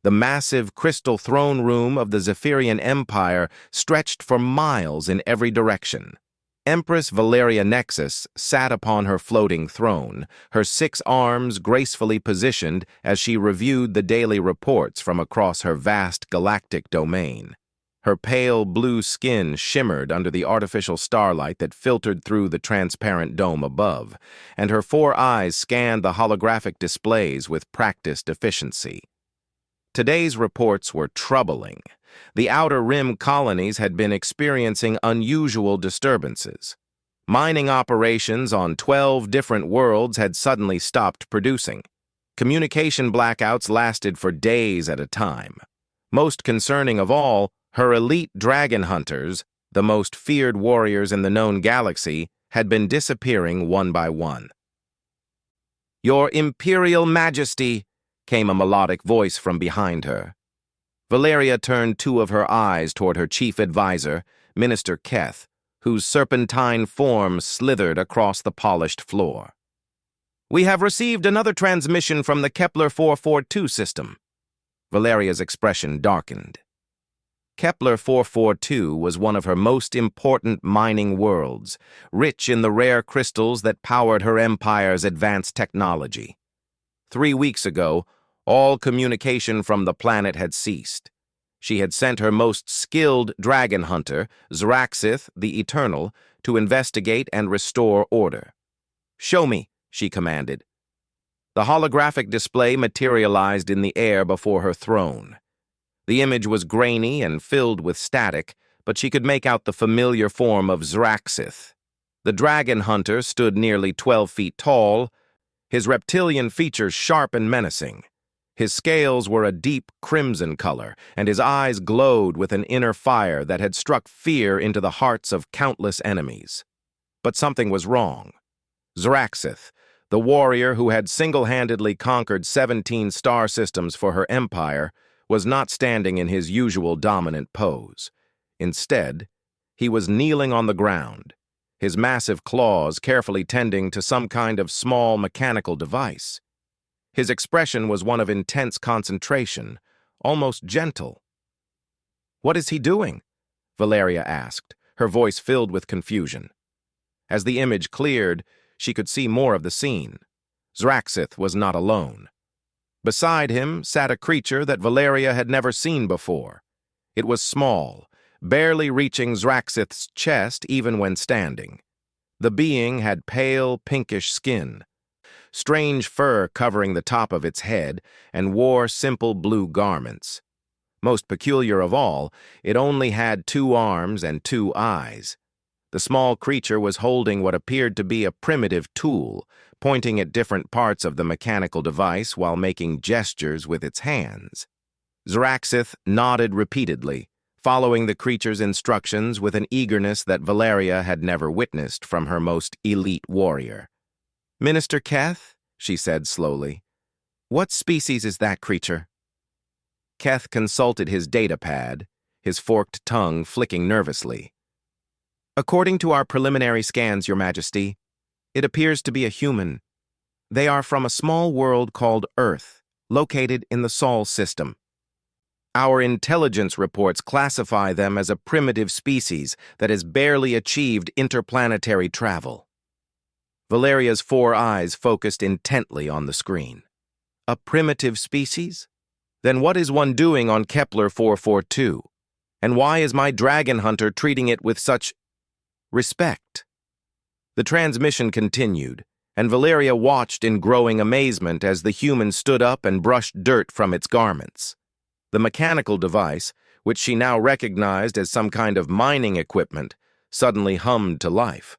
The massive crystal throne room of the Zephyrian Empire stretched for miles in every direction. Empress Valeria Nexus sat upon her floating throne, her 6 arms gracefully positioned as she reviewed the daily reports from across her vast galactic domain. Her pale blue skin shimmered under the artificial starlight that filtered through the transparent dome above, and her 4 eyes scanned the holographic displays with practiced efficiency. Today's reports were troubling. The Outer Rim colonies had been experiencing unusual disturbances. Mining operations on 12 different worlds had suddenly stopped producing. Communication blackouts lasted for days at a time. Most concerning of all, her elite dragon hunters, the most feared warriors in the known galaxy, had been disappearing one by one. "Your Imperial Majesty," came a melodic voice from behind her. Valeria turned 2 of her eyes toward her chief advisor, Minister Keth, whose serpentine form slithered across the polished floor. "We have received another transmission from the Kepler 442 system." Valeria's expression darkened. Kepler 442 was one of her most important mining worlds, rich in the rare crystals that powered her empire's advanced technology. 3 weeks ago, all communication from the planet had ceased. She had sent her most skilled dragon hunter, Zraxith the Eternal, to investigate and restore order. "Show me," she commanded. The holographic display materialized in the air before her throne. The image was grainy and filled with static, but she could make out the familiar form of Zraxith. The dragon hunter stood nearly 12 feet tall, his reptilian features sharp and menacing. His scales were a deep crimson color, and his eyes glowed with an inner fire that had struck fear into the hearts of countless enemies. But something was wrong. Zraxith, the warrior who had single-handedly conquered 17 star systems for her empire, was not standing in his usual dominant pose. Instead, he was kneeling on the ground, his massive claws carefully tending to some kind of small mechanical device. His expression was one of intense concentration, almost gentle. "What is he doing?" Valeria asked, her voice filled with confusion. As the image cleared, she could see more of the scene. Zraxith was not alone. Beside him sat a creature that Valeria had never seen before. It was small, barely reaching Zraxith's chest even when standing. The being had pale, pinkish skin, strange fur covering the top of its head, and wore simple blue garments. Most peculiar of all, it only had 2 arms and 2 eyes. The small creature was holding what appeared to be a primitive tool, pointing at different parts of the mechanical device while making gestures with its hands. Zraxith nodded repeatedly, following the creature's instructions with an eagerness that Valeria had never witnessed from her most elite warrior. "Minister Keth," she said slowly, "what species is that creature?" Keth consulted his datapad, his forked tongue flicking nervously. "According to our preliminary scans, Your Majesty, it appears to be a human. They are from a small world called Earth, located in the Sol system. Our intelligence reports classify them as a primitive species that has barely achieved interplanetary travel." Valeria's 4 eyes focused intently on the screen. "A primitive species? Then what is one doing on Kepler 442? And why is my dragon hunter treating it with such respect?" The transmission continued, and Valeria watched in growing amazement as the human stood up and brushed dirt from its garments. The mechanical device, which she now recognized as some kind of mining equipment, suddenly hummed to life.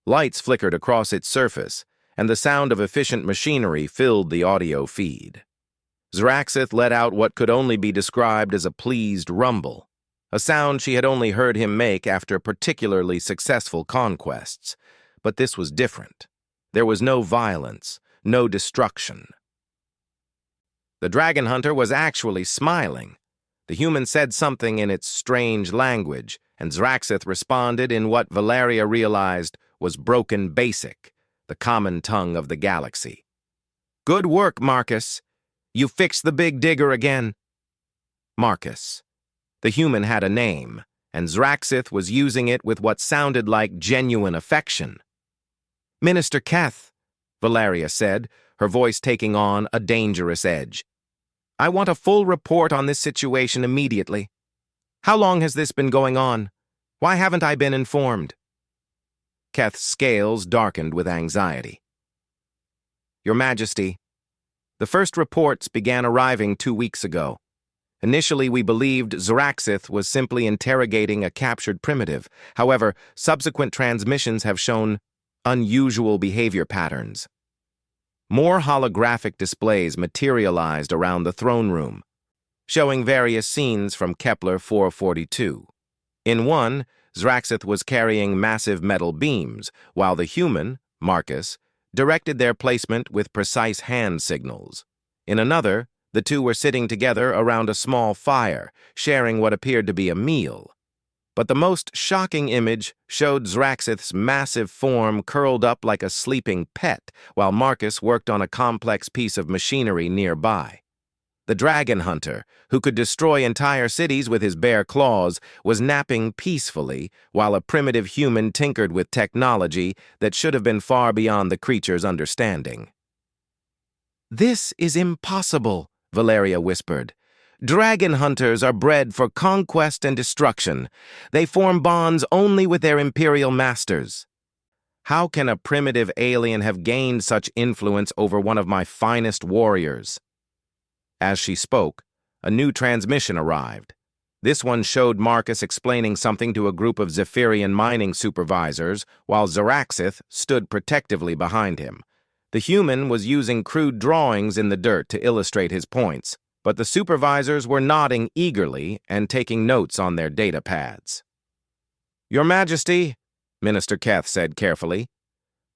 Lights flickered across its surface, and the sound of efficient machinery filled the audio feed. Zraxith let out what could only be described as a pleased rumble, a sound she had only heard him make after particularly successful conquests. But this was different. There was no violence, no destruction. The dragon hunter was actually smiling. The human said something in its strange language, and Zraxith responded in what Valeria realized was broken basic, the common tongue of the galaxy. "Good work, Marcus. You fixed the big digger again. Marcus. The human had a name, and Zraxith was using it with what sounded like genuine affection. Minister Keth, Valeria said, her voice taking on a dangerous edge. I want a full report on this situation immediately. How long has this been going on? Why haven't I been informed? Keth's scales darkened with anxiety. Your Majesty, the first reports began arriving 2 weeks ago. Initially, we believed Zraxith was simply interrogating a captured primitive. However, subsequent transmissions have shown unusual behavior patterns. More holographic displays materialized around the throne room, showing various scenes from Kepler 442. In one, Zraxith was carrying massive metal beams, while the human, Marcus, directed their placement with precise hand signals. In another, the two were sitting together around a small fire, sharing what appeared to be a meal. But the most shocking image showed Zraxith's massive form curled up like a sleeping pet, while Marcus worked on a complex piece of machinery nearby. The dragon hunter, who could destroy entire cities with his bare claws, was napping peacefully, while a primitive human tinkered with technology that should have been far beyond the creature's understanding. This is impossible, Valeria whispered. Dragon hunters are bred for conquest and destruction. They form bonds only with their imperial masters. How can a primitive alien have gained such influence over one of my finest warriors? As she spoke, a new transmission arrived. This one showed Marcus explaining something to a group of Zephyrian mining supervisors, while Zraxith stood protectively behind him. The human was using crude drawings in the dirt to illustrate his points, but the supervisors were nodding eagerly and taking notes on their data pads. Your Majesty, Minister Keth said carefully,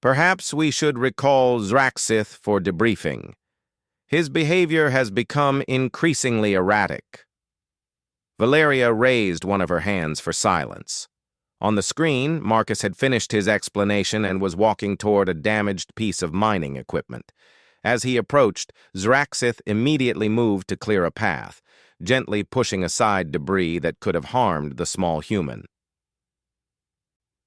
perhaps we should recall Zraxith for debriefing. His behavior has become increasingly erratic. Valeria raised one of her hands for silence. On the screen, Marcus had finished his explanation and was walking toward a damaged piece of mining equipment. As he approached, Zraxith immediately moved to clear a path, gently pushing aside debris that could have harmed the small human.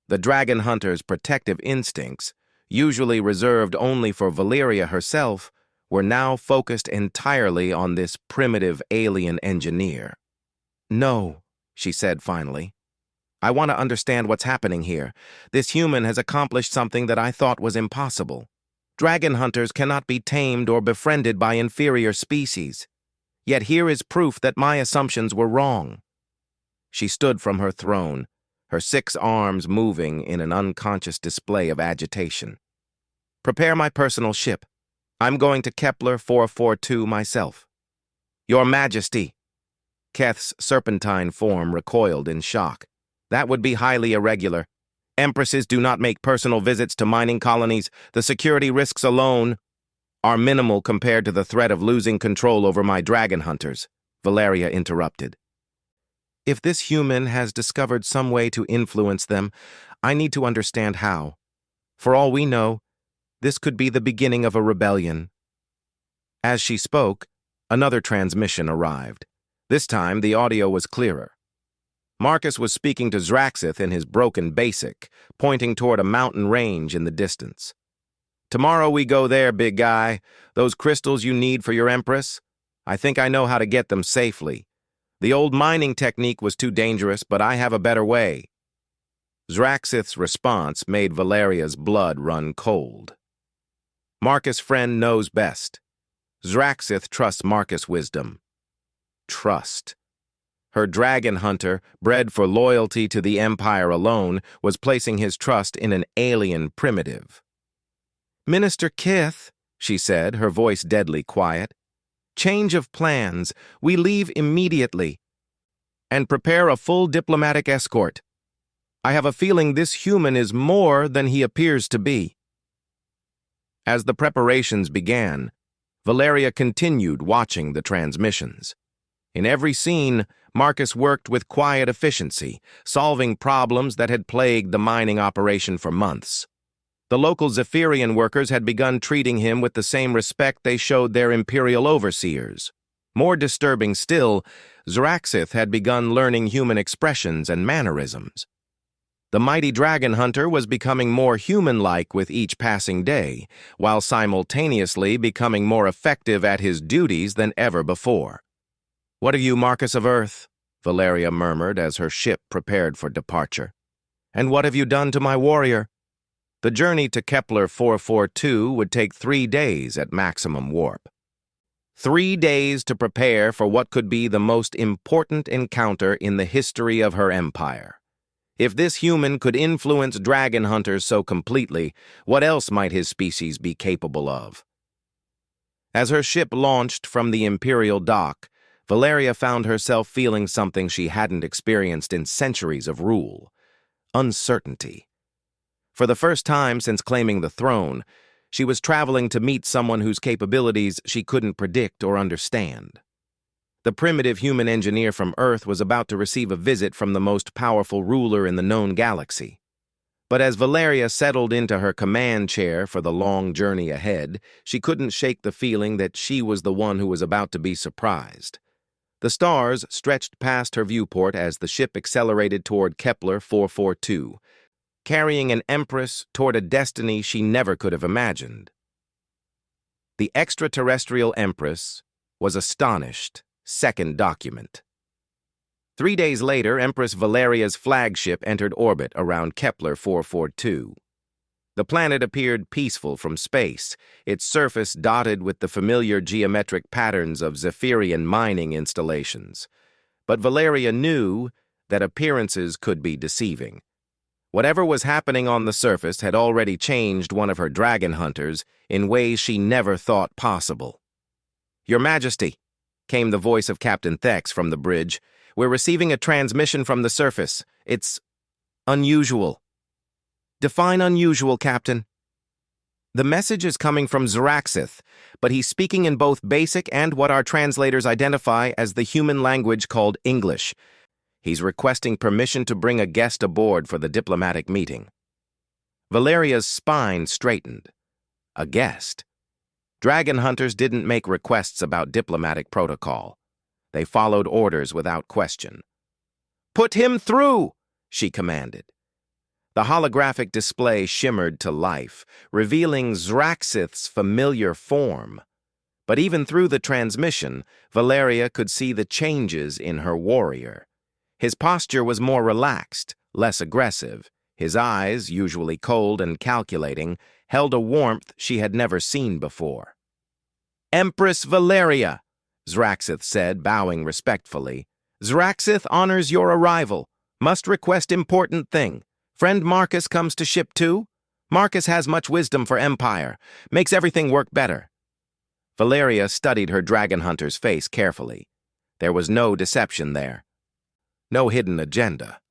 The dragon hunter's protective instincts, usually reserved only for Valeria herself, were now focused entirely on this primitive alien engineer. No, she said finally. I want to understand what's happening here. This human has accomplished something that I thought was impossible. Dragon hunters cannot be tamed or befriended by inferior species. Yet here is proof that my assumptions were wrong. She stood from her throne, her 6 arms moving in an unconscious display of agitation. Prepare my personal ship. I'm going to Kepler 442 myself. Your Majesty. Keth's serpentine form recoiled in shock. That would be highly irregular. Empresses do not make personal visits to mining colonies. The security risks alone are minimal compared to the threat of losing control over my dragon hunters, Valeria interrupted. If this human has discovered some way to influence them, I need to understand how. For all we know, this could be the beginning of a rebellion. As she spoke, another transmission arrived. This time, the audio was clearer. Marcus was speaking to Zraxith in his broken basic, pointing toward a mountain range in the distance. Tomorrow we go there, big guy. Those crystals you need for your Empress? I think I know how to get them safely. The old mining technique was too dangerous, but I have a better way. Zraxith's response made Valeria's blood run cold. Marcus' friend knows best. Zraxith trusts Marcus' wisdom. Trust. Her dragon hunter, bred for loyalty to the Empire alone, was placing his trust in an alien primitive. Minister Kith, she said, her voice deadly quiet, change of plans. We leave immediately. And prepare a full diplomatic escort. I have a feeling this human is more than he appears to be. As the preparations began, Valeria continued watching the transmissions. In every scene, Marcus worked with quiet efficiency, solving problems that had plagued the mining operation for months. The local Zephyrian workers had begun treating him with the same respect they showed their imperial overseers. More disturbing still, Zraxith had begun learning human expressions and mannerisms. The mighty dragon hunter was becoming more human-like with each passing day, while simultaneously becoming more effective at his duties than ever before. "What are you, Marcus of Earth?" Valeria murmured as her ship prepared for departure. "And what have you done to my warrior?" The journey to Kepler 442 would take 3 days at maximum warp. 3 days to prepare for what could be the most important encounter in the history of her empire. If this human could influence dragon hunters so completely, what else might his species be capable of? As her ship launched from the Imperial dock, Valeria found herself feeling something she hadn't experienced in centuries of rule: uncertainty. For the first time since claiming the throne, she was traveling to meet someone whose capabilities she couldn't predict or understand. The primitive human engineer from Earth was about to receive a visit from the most powerful ruler in the known galaxy. But as Valeria settled into her command chair for the long journey ahead, she couldn't shake the feeling that she was the one who was about to be surprised. The stars stretched past her viewport as the ship accelerated toward Kepler 442, carrying an Empress toward a destiny she never could have imagined. The Extraterrestrial Empress was Astonished. Second document. 3 days later, Empress Valeria's flagship entered orbit around Kepler 442. The planet appeared peaceful from space, its surface dotted with the familiar geometric patterns of Zephyrian mining installations. But Valeria knew that appearances could be deceiving. Whatever was happening on the surface had already changed one of her dragon hunters in ways she never thought possible. "Your Majesty," came the voice of Captain Thex from the bridge, "we're receiving a transmission from the surface. It's unusual." "Define unusual, Captain." "The message is coming from Zraxith, but he's speaking in both basic and what our translators identify as the human language called English. He's requesting permission to bring a guest aboard for the diplomatic meeting." Valeria's spine straightened. A guest? Dragon hunters didn't make requests about diplomatic protocol. They followed orders without question. "Put him through!" she commanded. The holographic display shimmered to life, revealing Zraxith's familiar form. But even through the transmission, Valeria could see the changes in her warrior. His posture was more relaxed, less aggressive. His eyes, usually cold and calculating, held a warmth she had never seen before. "Empress Valeria," Zraxith said, bowing respectfully. "Zraxith honors your arrival. Must request important thing. Friend Marcus comes to ship too? Marcus has much wisdom for Empire. Makes everything work better." Valeria studied her dragon hunter's face carefully. There was no deception there. No hidden agenda.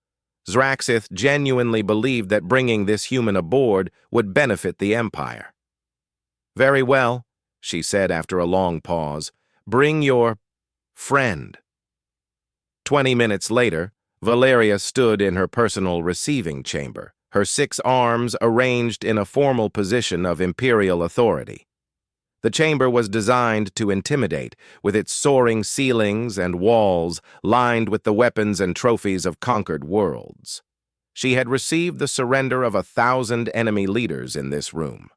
Zraxith genuinely believed that bringing this human aboard would benefit the Empire. "Very well," she said after a long pause. "Bring your friend." 20 minutes later, Valeria stood in her personal receiving chamber, her 6 arms arranged in a formal position of imperial authority. The chamber was designed to intimidate, with its soaring ceilings and walls lined with the weapons and trophies of conquered worlds. She had received the surrender of 1,000 enemy leaders in this room.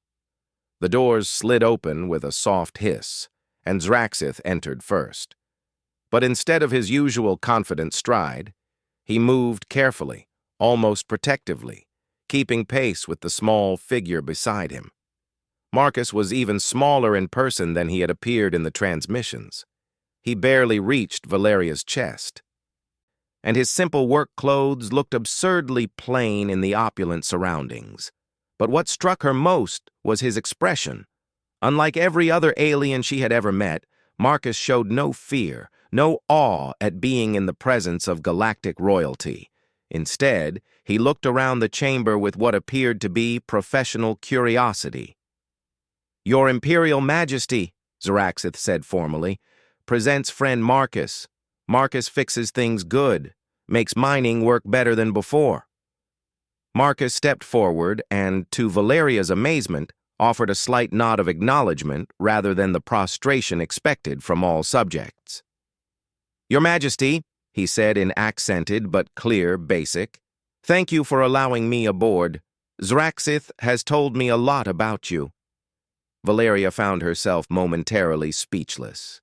The doors slid open with a soft hiss, and Zraxith entered first. But instead of his usual confident stride, he moved carefully, almost protectively, keeping pace with the small figure beside him. Marcus was even smaller in person than he had appeared in the transmissions. He barely reached Valeria's chest. And his simple work clothes looked absurdly plain in the opulent surroundings. But what struck her most was his expression. Unlike every other alien she had ever met, Marcus showed no fear, no awe at being in the presence of galactic royalty. Instead, he looked around the chamber with what appeared to be professional curiosity. "Your Imperial Majesty," Zraxith said formally, "presents friend Marcus. Marcus fixes things good, makes mining work better than before." Marcus stepped forward and, to Valeria's amazement, offered a slight nod of acknowledgement rather than the prostration expected from all subjects. "Your Majesty," he said in accented but clear basic, "thank you for allowing me aboard. Zraxith has told me a lot about you." Valeria found herself momentarily speechless.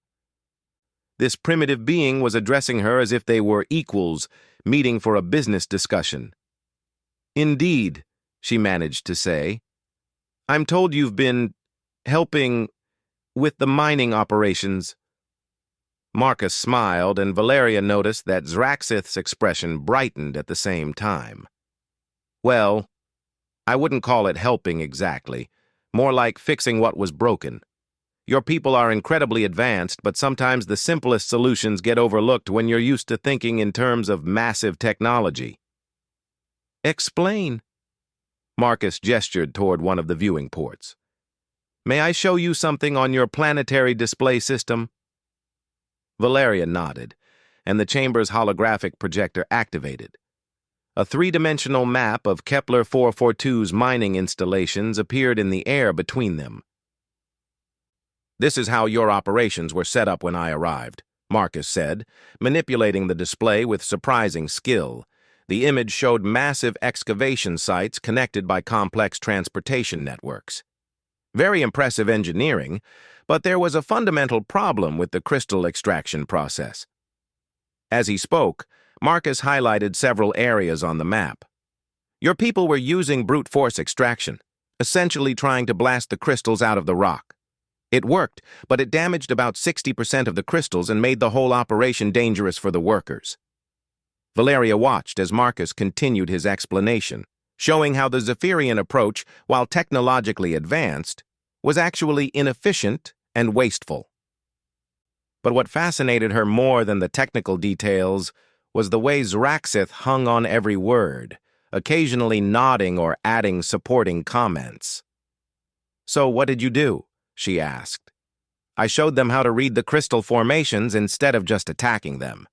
This primitive being was addressing her as if they were equals, meeting for a business discussion. "Indeed," she managed to say. "I'm told you've been helping with the mining operations." Marcus smiled, and Valeria noticed that Zraxith's expression brightened at the same time. "Well, I wouldn't call it helping exactly, more like fixing what was broken. Your people are incredibly advanced, but sometimes the simplest solutions get overlooked when you're used to thinking in terms of massive technology." "Explain." Marcus gestured toward one of the viewing ports. "May I show you something on your planetary display system?" Valeria nodded, and the chamber's holographic projector activated. A three-dimensional map of Kepler 442's mining installations appeared in the air between them. "This is how your operations were set up when I arrived," Marcus said, manipulating the display with surprising skill. The image showed massive excavation sites connected by complex transportation networks. Very impressive engineering, but there was a fundamental problem with the crystal extraction process. As he spoke, Marcus highlighted several areas on the map. "Your people were using brute force extraction, essentially trying to blast the crystals out of the rock. It worked, but it damaged about 60% of the crystals and made the whole operation dangerous for the workers." Valeria watched as Marcus continued his explanation, showing how the Zephyrian approach, while technologically advanced, was actually inefficient and wasteful. But what fascinated her more than the technical details was the way Zraxith hung on every word, occasionally nodding or adding supporting comments. "So what did you do?" she asked. "I showed them how to read the crystal formations instead of just attacking them.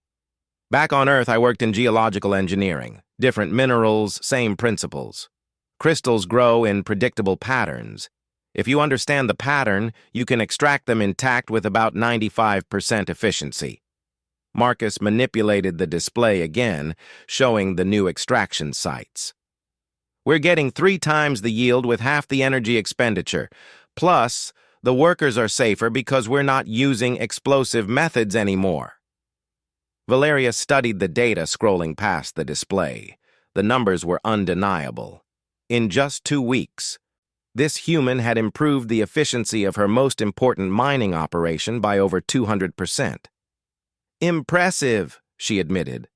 Back on Earth, I worked in geological engineering. Different minerals, same principles. Crystals grow in predictable patterns. If you understand the pattern, you can extract them intact with about 95% efficiency." Marcus manipulated the display again, showing the new extraction sites. "We're getting 3 times the yield with half the energy expenditure. Plus, the workers are safer because we're not using explosive methods anymore." Valeria studied the data scrolling past the display. The numbers were undeniable. In just 2 weeks, this human had improved the efficiency of her most important mining operation by over 200%. "Impressive," she admitted.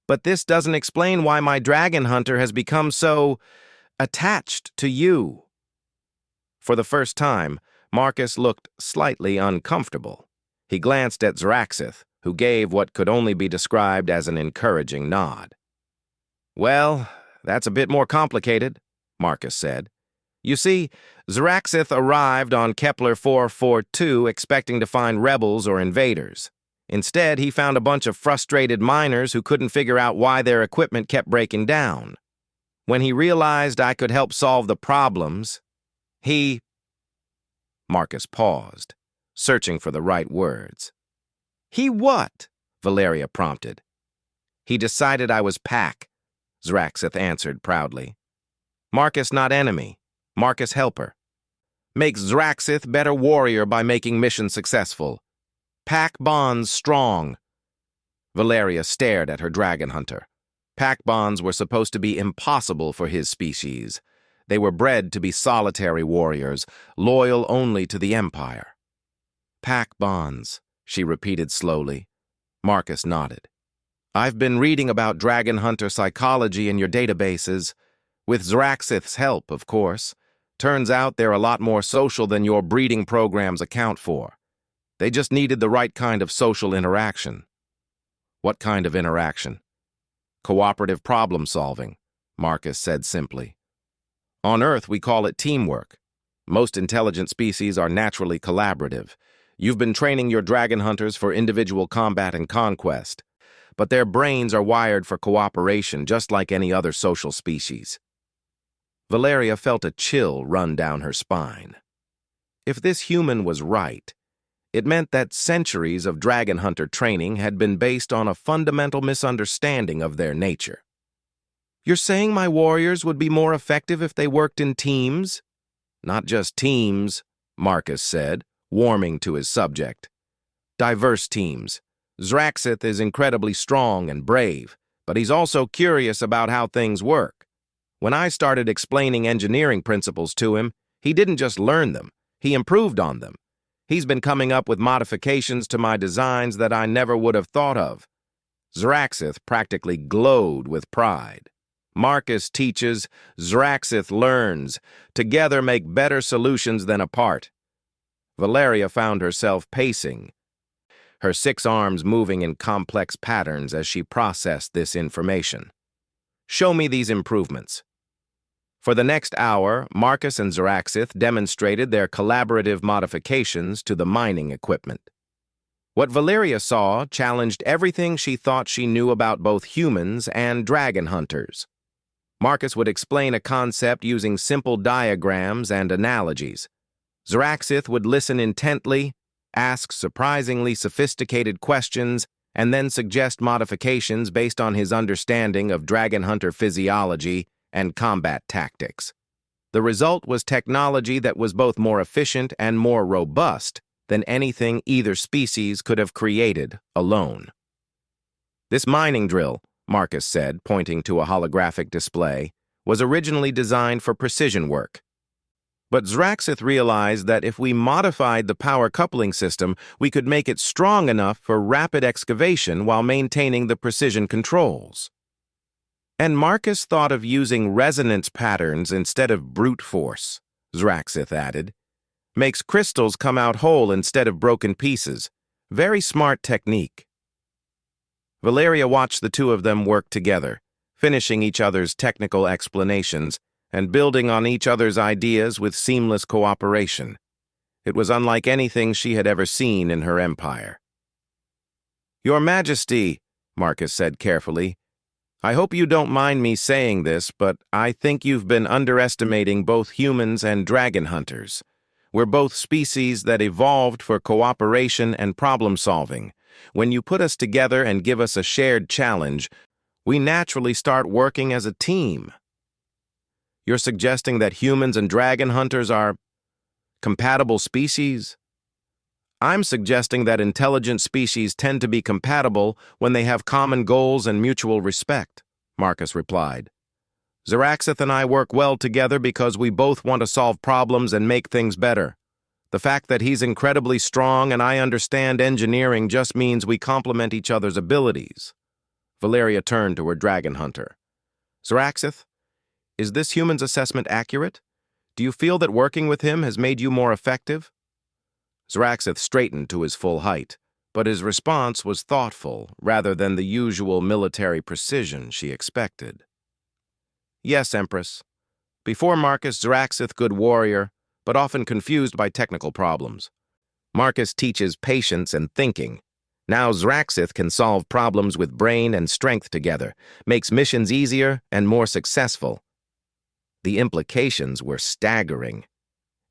"But this doesn't explain why my dragon hunter has become so attached to you." For the first time, Marcus looked slightly uncomfortable. He glanced at Zraxith, who gave what could only be described as an encouraging nod. "Well, that's a bit more complicated," Marcus said. "You see, Zraxith arrived on Kepler 442 expecting to find rebels or invaders. Instead, he found a bunch of frustrated miners who couldn't figure out why their equipment kept breaking down. When he realized I could help solve the problems, he—" Marcus paused, searching for the right words. "He what?" Valeria prompted. "He decided I was Pack," Zraxith answered proudly. "Marcus not enemy, Marcus helper. Makes Zraxith better warrior by making mission successful. Pack bonds strong." Valeria stared at her dragon hunter. Pack bonds were supposed to be impossible for his species. They were bred to be solitary warriors, loyal only to the Empire. "Pack bonds," she repeated slowly. Marcus nodded. "I've been reading about dragon hunter psychology in your databases. With Zraxith's help, of course. Turns out they're a lot more social than your breeding programs account for. They just needed the right kind of social interaction." "What kind of interaction?" "Cooperative problem solving," Marcus said simply. "On Earth, we call it teamwork. Most intelligent species are naturally collaborative. You've been training your dragon hunters for individual combat and conquest, but their brains are wired for cooperation just like any other social species. Valeria felt a chill run down her spine. If this human was right, it meant that centuries of dragon hunter training had been based on a fundamental misunderstanding of their nature. "You're saying my warriors would be more effective if they worked in teams?" "Not just teams," Marcus said, warming to his subject. "Diverse teams. Zraxith is incredibly strong and brave, but he's also curious about how things work. When I started explaining engineering principles to him, he didn't just learn them, he improved on them. He's been coming up with modifications to my designs that I never would have thought of." Zraxith practically glowed with pride. Marcus teaches, Zraxith learns. Together make better solutions than apart. Valeria found herself pacing, her 6 arms moving in complex patterns as she processed this information. "Show me these improvements." For the next hour, Marcus and Zraxith demonstrated their collaborative modifications to the mining equipment. What Valeria saw challenged everything she thought she knew about both humans and dragon hunters. Marcus would explain a concept using simple diagrams and analogies. Zraxith would listen intently, ask surprisingly sophisticated questions, and then suggest modifications based on his understanding of dragon hunter physiology and combat tactics. The result was technology that was both more efficient and more robust than anything either species could have created alone. "This mining drill," Marcus said, pointing to a holographic display, "was originally designed for precision work. But Zraxith realized that if we modified the power coupling system, we could make it strong enough for rapid excavation while maintaining the precision controls." "And Marcus thought of using resonance patterns instead of brute force," Zraxith added. "Makes crystals come out whole instead of broken pieces. Very smart technique." Valeria watched the two of them work together, finishing each other's technical explanations and building on each other's ideas with seamless cooperation. It was unlike anything she had ever seen in her empire. "Your Majesty," Marcus said carefully, "I hope you don't mind me saying this, but I think you've been underestimating both humans and dragon hunters. We're both species that evolved for cooperation and problem-solving. When you put us together and give us a shared challenge, we naturally start working as a team." "You're suggesting that humans and dragon hunters are compatible species?" "I'm suggesting that intelligent species tend to be compatible when they have common goals and mutual respect," Marcus replied. "Zraxith and I work well together because we both want to solve problems and make things better. The fact that he's incredibly strong and I understand engineering just means we complement each other's abilities." Valeria turned to her dragon hunter. "Zraxith, is this human's assessment accurate? Do you feel that working with him has made you more effective?" Zraxith straightened to his full height, but his response was thoughtful rather than the usual military precision she expected. "Yes, Empress. Before Marcus, Zraxith good warrior, but often confused by technical problems. Marcus teaches patience and thinking. Now Zraxith can solve problems with brain and strength together, makes missions easier and more successful." The implications were staggering.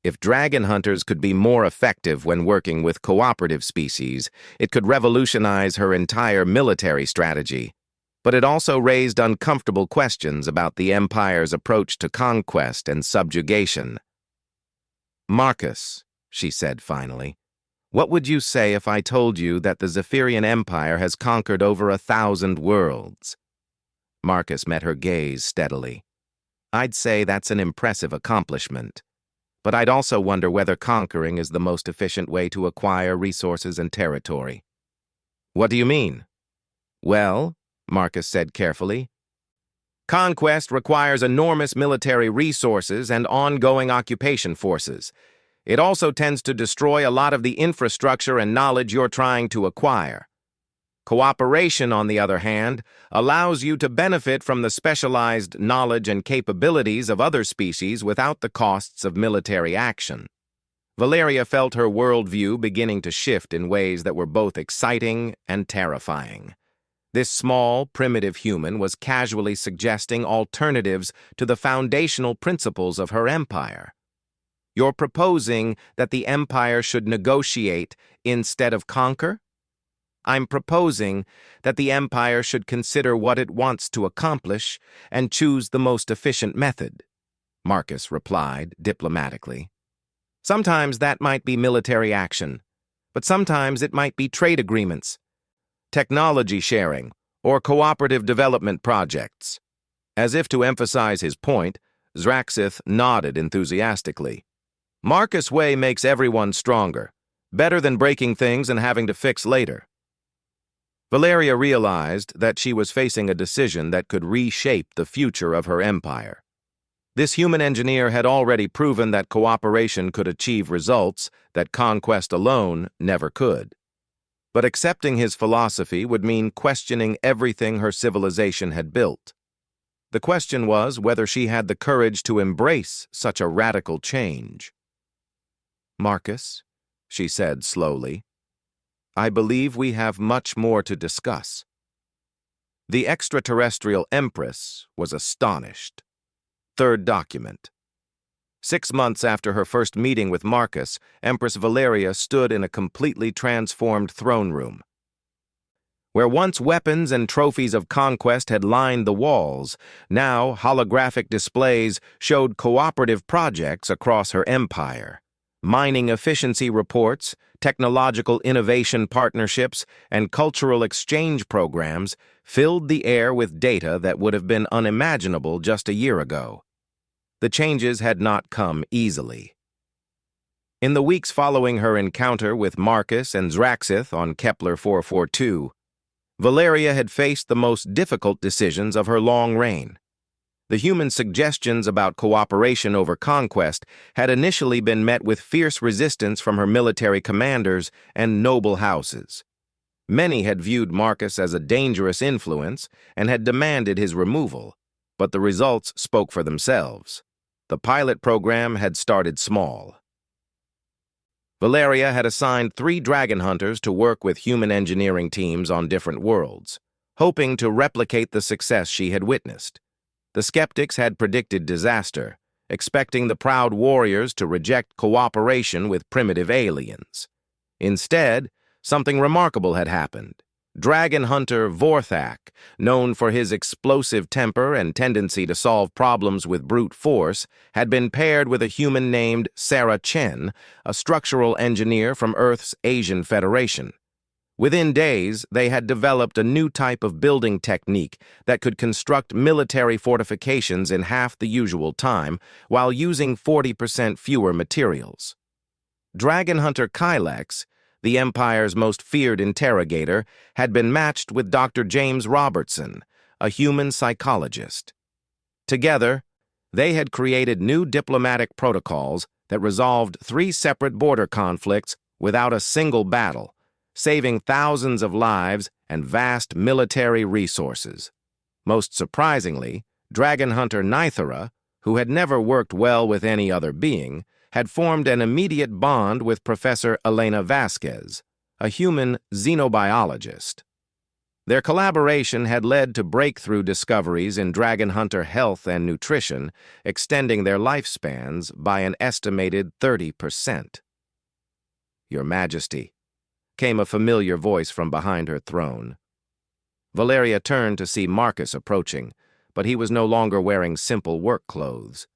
If dragon hunters could be more effective when working with cooperative species, it could revolutionize her entire military strategy. But it also raised uncomfortable questions about the Empire's approach to conquest and subjugation. "Marcus," she said finally, "what would you say if I told you that the Zephyrian Empire has conquered over 1,000 worlds?" Marcus met her gaze steadily. "I'd say that's an impressive accomplishment. But I'd also wonder whether conquering is the most efficient way to acquire resources and territory." "What do you mean?" "Well," Marcus said carefully, "conquest requires enormous military resources and ongoing occupation forces. It also tends to destroy a lot of the infrastructure and knowledge you're trying to acquire. Cooperation, on the other hand, allows you to benefit from the specialized knowledge and capabilities of other species without the costs of military action." Valeria felt her worldview beginning to shift in ways that were both exciting and terrifying. This small, primitive human was casually suggesting alternatives to the foundational principles of her empire. "You're proposing that the empire should negotiate instead of conquer? I'm proposing that the empire should consider what it wants to accomplish and choose the most efficient method," Marcus replied diplomatically. "Sometimes that might be military action, but sometimes it might be trade agreements, technology sharing, or cooperative development projects." As if to emphasize his point, Zraxith nodded enthusiastically. "Marcus' way makes everyone stronger, better than breaking things and having to fix later." Valeria realized that she was facing a decision that could reshape the future of her empire. This human engineer had already proven that cooperation could achieve results that conquest alone never could. But accepting his philosophy would mean questioning everything her civilization had built. The question was whether she had the courage to embrace such a radical change. "Marcus," she said slowly, "I believe we have much more to discuss." The Extraterrestrial Empress was astonished. Third document. 6 months after her first meeting with Marcus, Empress Valeria stood in a completely transformed throne room. Where once weapons and trophies of conquest had lined the walls, now holographic displays showed cooperative projects across her empire. Mining efficiency reports, technological innovation partnerships, and cultural exchange programs filled the air with data that would have been unimaginable just a year ago. The changes had not come easily. In the weeks following her encounter with Marcus and Zraxith on Kepler 442, Valeria had faced the most difficult decisions of her long reign. The human suggestions about cooperation over conquest had initially been met with fierce resistance from her military commanders and noble houses. Many had viewed Marcus as a dangerous influence and had demanded his removal, but the results spoke for themselves. The pilot program had started small. Valeria had assigned 3 dragon hunters to work with human engineering teams on different worlds, hoping to replicate the success she had witnessed. The skeptics had predicted disaster, expecting the proud warriors to reject cooperation with primitive aliens. Instead, something remarkable had happened. Dragon hunter Vorthak, known for his explosive temper and tendency to solve problems with brute force, had been paired with a human named Sarah Chen, a structural engineer from Earth's Asian Federation. Within days, they had developed a new type of building technique that could construct military fortifications in half the usual time while using 40% fewer materials. Dragon hunter Kylex, the Empire's most feared interrogator, had been matched with Dr. James Robertson, a human psychologist. Together, they had created new diplomatic protocols that resolved 3 separate border conflicts without a single battle, saving thousands of lives and vast military resources. Most surprisingly, dragon hunter Nithara, who had never worked well with any other being, had formed an immediate bond with Professor Elena Vasquez, a human xenobiologist. Their collaboration had led to breakthrough discoveries in dragon hunter health and nutrition, extending their lifespans by an estimated 30%. "Your Majesty," came a familiar voice from behind her throne. Valeria turned to see Marcus approaching, but he was no longer wearing simple work clothes.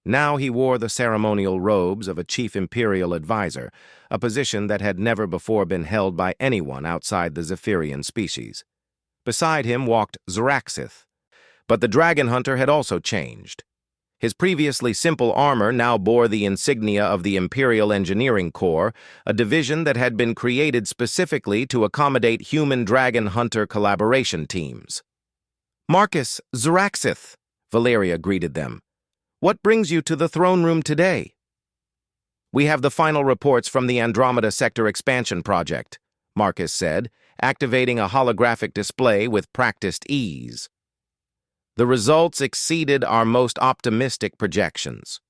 Now he wore the ceremonial robes of a chief imperial advisor, a position that had never before been held by anyone outside the Zephyrian species. Beside him walked Zraxith, but the dragon hunter had also changed. His previously simple armor now bore the insignia of the Imperial Engineering Corps, a division that had been created specifically to accommodate human dragon hunter collaboration teams. "Marcus, Zraxith," Valeria greeted them. "What brings you to the throne room today?" "We have the final reports from the Andromeda Sector Expansion Project," Marcus said, activating a holographic display with practiced ease. "The results exceeded our most optimistic projections."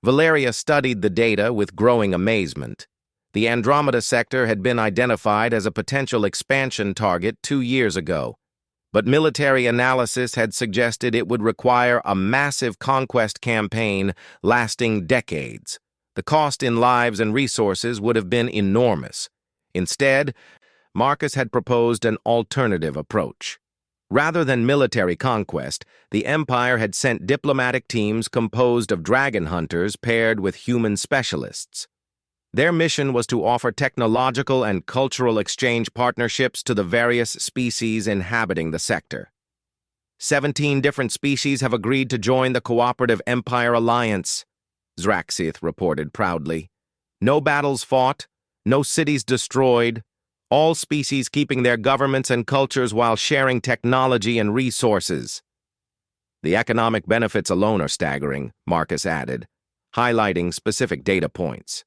Valeria studied the data with growing amazement. The Andromeda sector had been identified as a potential expansion target 2 years ago, but military analysis had suggested it would require a massive conquest campaign lasting decades. The cost in lives and resources would have been enormous. Instead, Marcus had proposed an alternative approach. Rather than military conquest, the Empire had sent diplomatic teams composed of dragon hunters paired with human specialists. Their mission was to offer technological and cultural exchange partnerships to the various species inhabiting the sector. 17 different species have agreed to join the Cooperative Empire Alliance, Zraxith reported proudly. No battles fought, no cities destroyed, all species keeping their governments and cultures while sharing technology and resources. The economic benefits alone are staggering, Marcus added, highlighting specific data points.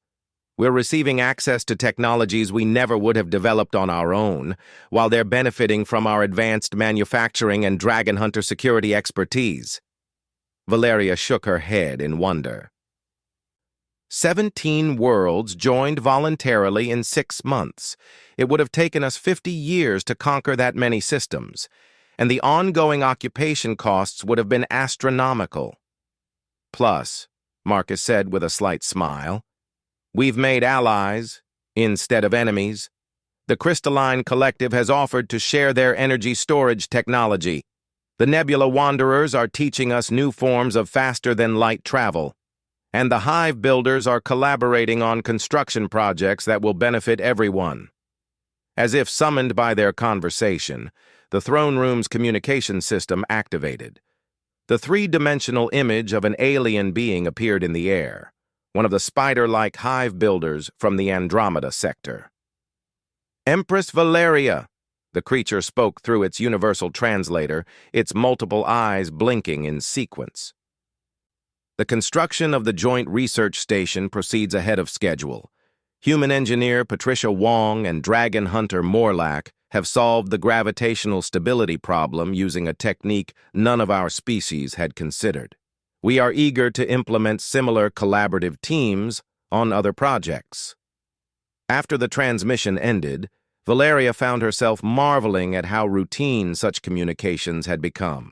We're receiving access to technologies we never would have developed on our own, while they're benefiting from our advanced manufacturing and dragon hunter security expertise. Valeria shook her head in wonder. 17 worlds joined voluntarily in 6 months. It would have taken us 50 years to conquer that many systems, and the ongoing occupation costs would have been astronomical. Plus, Marcus said with a slight smile, we've made allies instead of enemies. The Crystalline Collective has offered to share their energy storage technology. The Nebula Wanderers are teaching us new forms of faster-than-light travel. And the Hive Builders are collaborating on construction projects that will benefit everyone. As if summoned by their conversation, the throne room's communication system activated. The three-dimensional image of an alien being appeared in the air, one of the spider-like Hive Builders from the Andromeda sector. Empress Valeria, the creature spoke through its universal translator, its multiple eyes blinking in sequence. The construction of the Joint Research Station proceeds ahead of schedule. Human engineer Patricia Wong and dragon hunter Morlack have solved the gravitational stability problem using a technique none of our species had considered. We are eager to implement similar collaborative teams on other projects. After the transmission ended, Valeria found herself marveling at how routine such communications had become.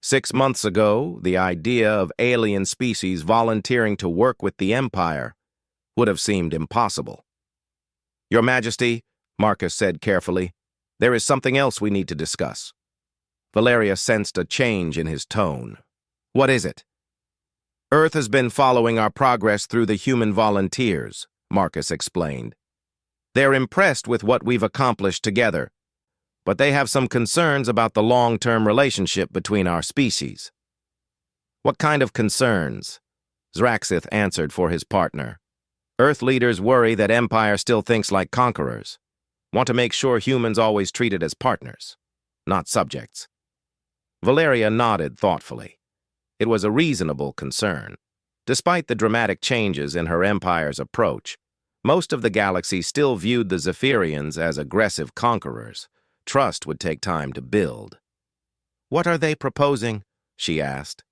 6 months ago, the idea of alien species volunteering to work with the Empire would have seemed impossible. Your Majesty, Marcus said carefully, there is something else we need to discuss. Valeria sensed a change in his tone. What is it? Earth has been following our progress through the human volunteers, Marcus explained. They're impressed with what we've accomplished together, but they have some concerns about the long-term relationship between our species. What kind of concerns? Zraxith answered for his partner. Earth leaders worry that Empire still thinks like conquerors, want to make sure humans always treated as partners, not subjects. Valeria nodded thoughtfully. It was a reasonable concern. Despite the dramatic changes in her Empire's approach, most of the galaxy still viewed the Zephyrians as aggressive conquerors. Trust would take time to build. What are they proposing? She asked.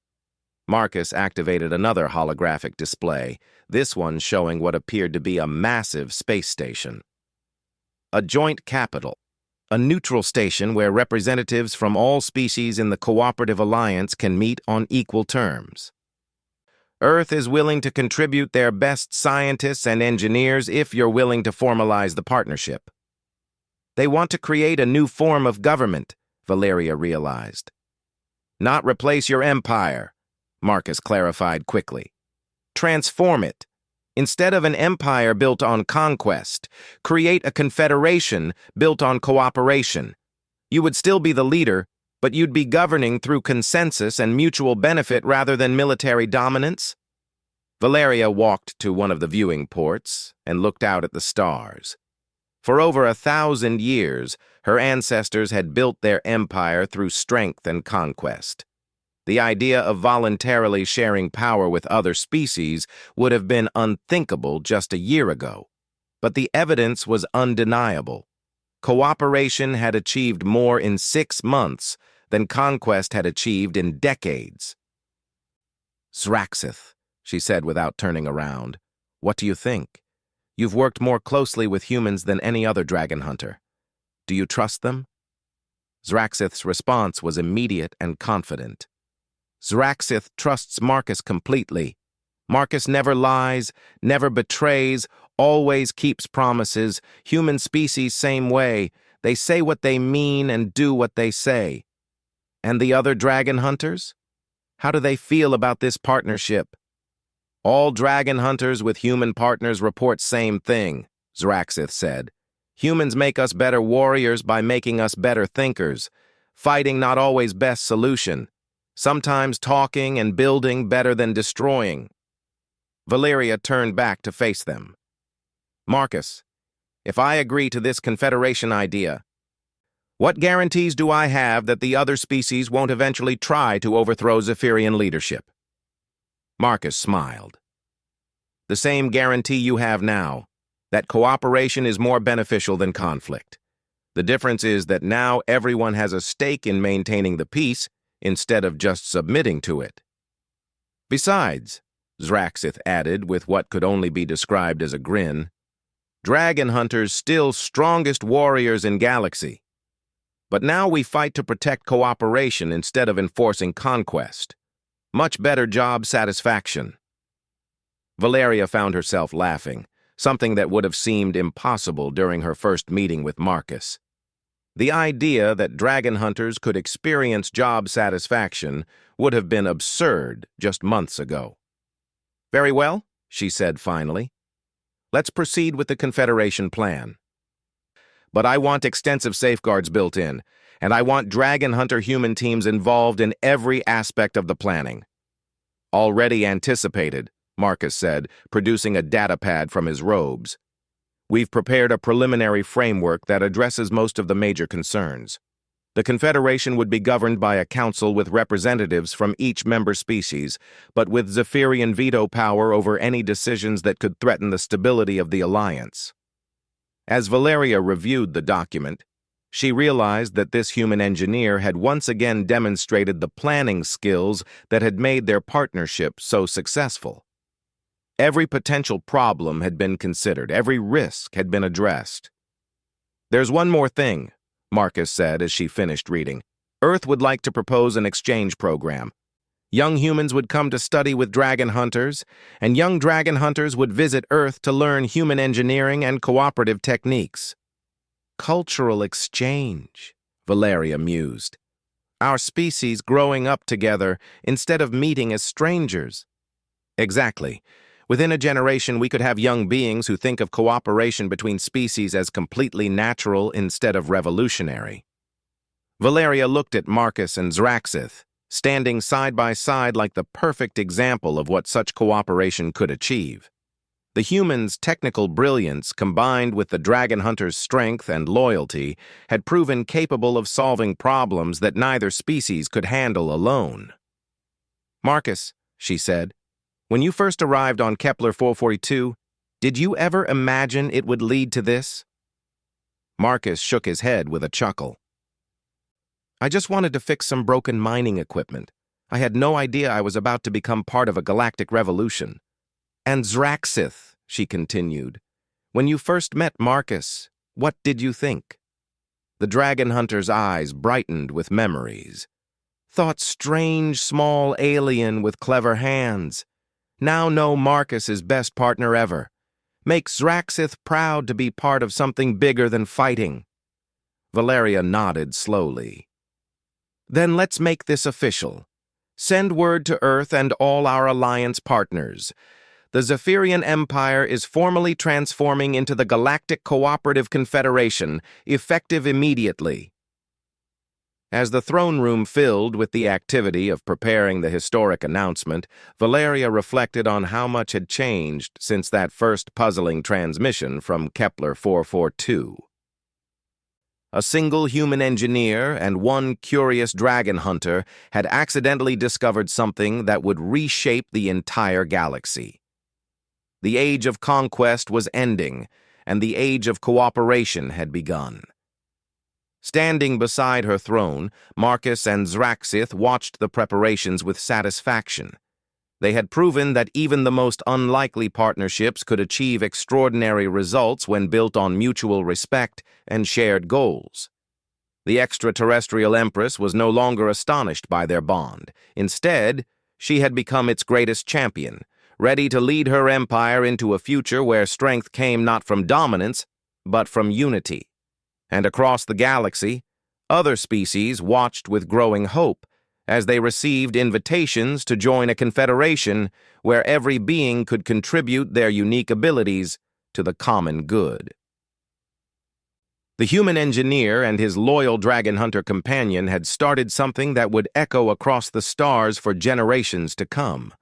Marcus activated another holographic display, this one showing what appeared to be a massive space station. A joint capital, a neutral station where representatives from all species in the Cooperative Alliance can meet on equal terms. Earth is willing to contribute their best scientists and engineers if you're willing to formalize the partnership. They want to create a new form of government, Valeria realized. Not replace your empire, Marcus clarified quickly. Transform it. Instead of an empire built on conquest, create a confederation built on cooperation. You would still be the leader, but you'd be governing through consensus and mutual benefit rather than military dominance. Valeria walked to one of the viewing ports and looked out at the stars. For over 1,000 years, her ancestors had built their empire through strength and conquest. The idea of voluntarily sharing power with other species would have been unthinkable just a year ago. But the evidence was undeniable. Cooperation had achieved more in 6 months than conquest had achieved in decades. Zraxith, she said without turning around, what do you think? You've worked more closely with humans than any other dragon hunter. Do you trust them? Zraxith's response was immediate and confident. Zraxith trusts Marcus completely. Marcus never lies, never betrays, always keeps promises. Human species same way. They say what they mean and do what they say. And the other dragon hunters? How do they feel about this partnership? All dragon hunters with human partners report same thing, Zraxith said. Humans make us better warriors by making us better thinkers. Fighting not always best solution. Sometimes talking and building better than destroying. Valeria turned back to face them. Marcus, if I agree to this Confederation idea, what guarantees do I have that the other species won't eventually try to overthrow Zephyrian leadership? Marcus smiled. The same guarantee you have now, that cooperation is more beneficial than conflict. The difference is that now everyone has a stake in maintaining the peace instead of just submitting to it. Besides, Zraxith added with what could only be described as a grin, dragon hunters still strongest warriors in galaxy. But now we fight to protect cooperation instead of enforcing conquest. Much better job satisfaction. Valeria found herself laughing, something that would have seemed impossible during her first meeting with Marcus. The idea that dragon hunters could experience job satisfaction would have been absurd just months ago. Very well, she said finally. Let's proceed with the Confederation plan. But I want extensive safeguards built in, and I want dragon hunter human teams involved in every aspect of the planning. Already anticipated, Marcus said, producing a data pad from his robes. We've prepared a preliminary framework that addresses most of the major concerns. The Confederation would be governed by a council with representatives from each member species, but with Zephyrian veto power over any decisions that could threaten the stability of the alliance. As Valeria reviewed the document, she realized that this human engineer had once again demonstrated the planning skills that had made their partnership so successful. Every potential problem had been considered, every risk had been addressed. There's one more thing, Marcus said as she finished reading. Earth would like to propose an exchange program. Young humans would come to study with dragon hunters, and young dragon hunters would visit Earth to learn human engineering and cooperative techniques. Cultural exchange, Valeria mused. Our species growing up together instead of meeting as strangers. Exactly. Within a generation, we could have young beings who think of cooperation between species as completely natural instead of revolutionary. Valeria looked at Marcus and Zraxith, standing side by side like the perfect example of what such cooperation could achieve. The humans' technical brilliance combined with the dragon hunter's strength and loyalty had proven capable of solving problems that neither species could handle alone. Marcus, she said, when you first arrived on Kepler 442, did you ever imagine it would lead to this? Marcus shook his head with a chuckle. I just wanted to fix some broken mining equipment. I had no idea I was about to become part of a galactic revolution. And Zraxith, she continued, when you first met Marcus, what did you think? The dragon hunter's eyes brightened with memories. Thought strange, small alien with clever hands. Now know Marcus is best partner ever. Makes Zraxith proud to be part of something bigger than fighting. Valeria nodded slowly. Then let's make this official. Send word to Earth and all our alliance partners. The Zephyrian Empire is formally transforming into the Galactic Cooperative Confederation, effective immediately. As the throne room filled with the activity of preparing the historic announcement, Valeria reflected on how much had changed since that first puzzling transmission from Kepler 442. A single human engineer and one curious dragon hunter had accidentally discovered something that would reshape the entire galaxy. The age of conquest was ending, and the age of cooperation had begun. Standing beside her throne, Marcus and Zraxith watched the preparations with satisfaction. They had proven that even the most unlikely partnerships could achieve extraordinary results when built on mutual respect and shared goals. The Extraterrestrial Empress was no longer astonished by their bond. Instead, she had become its greatest champion, ready to lead her empire into a future where strength came not from dominance, but from unity. And across the galaxy, other species watched with growing hope as they received invitations to join a confederation where every being could contribute their unique abilities to the common good. The human engineer and his loyal dragon hunter companion had started something that would echo across the stars for generations to come.